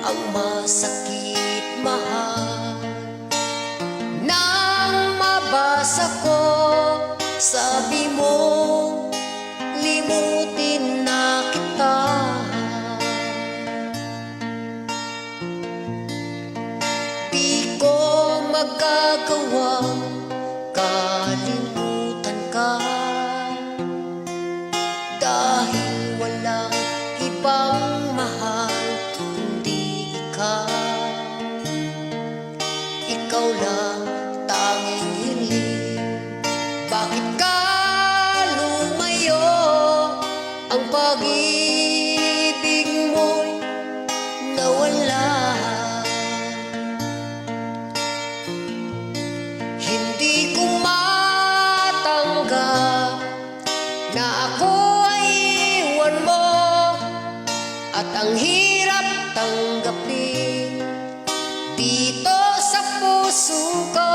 ang masakit, mahal. Nang mabasa ko, sabi mo, limutin na kita. Di ko magagawang kalimutan ka, dahil walang ibang mahal kundi ikaw. Ikaw lang tanging hiling. Bakit ka lumayo? Ang pag-ibig mo'y nawala. Hindi ko matanggap na ako ay iwan mo, at ang hirap tanggapin. Dito sa puso ko,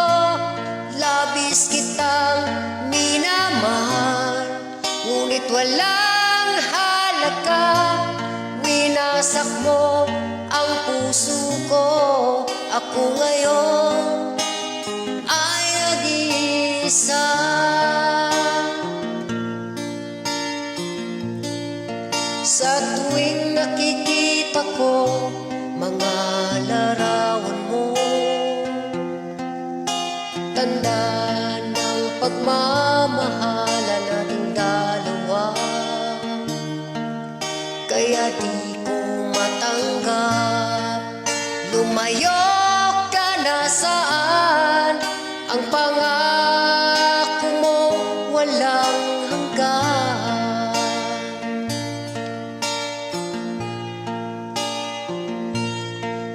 labis kitang minamahal, ngunit walang halaga. Winasak mo ang puso ko. Ako ngayon ay nag-iisa. Sa tuwing nakikita ko mga larawan mo, tanda ng pagmamahala nating dalawa. Kaya di ko matanggap, lumayo ka na saan. Ang pangako mo walang hanggan.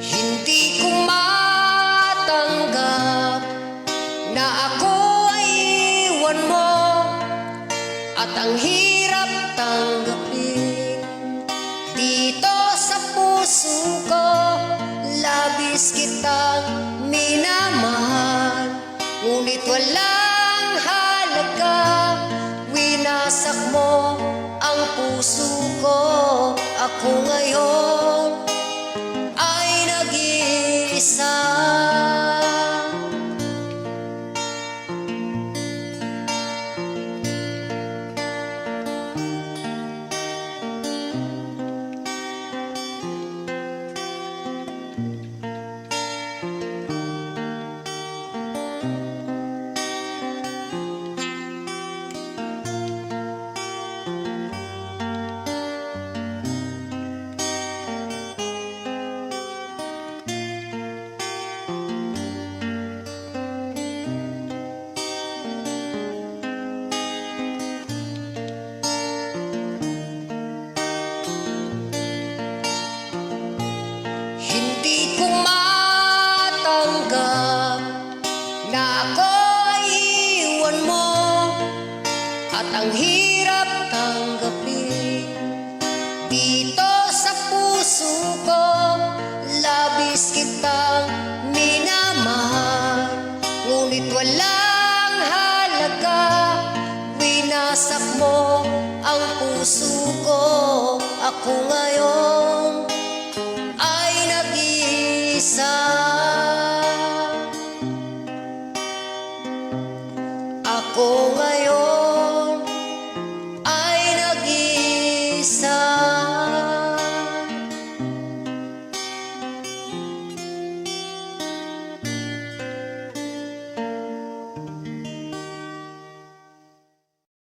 Hindi ko matanggap na ako ay iwan mo, at ang hirap tanggapin. Dito sa puso ko, labis kitang minamahal, ngunit walang halaga. Winasak mo ang puso ko. Ako ngayon ay nag-iisa. Hindi ko matanggap na ako ay iwan mo, at ang hirap tanggapin. Dito sa puso ko, labis kitang minamahal, ngunit walang halaga. Winasak mo ang puso ko. Ako ngayon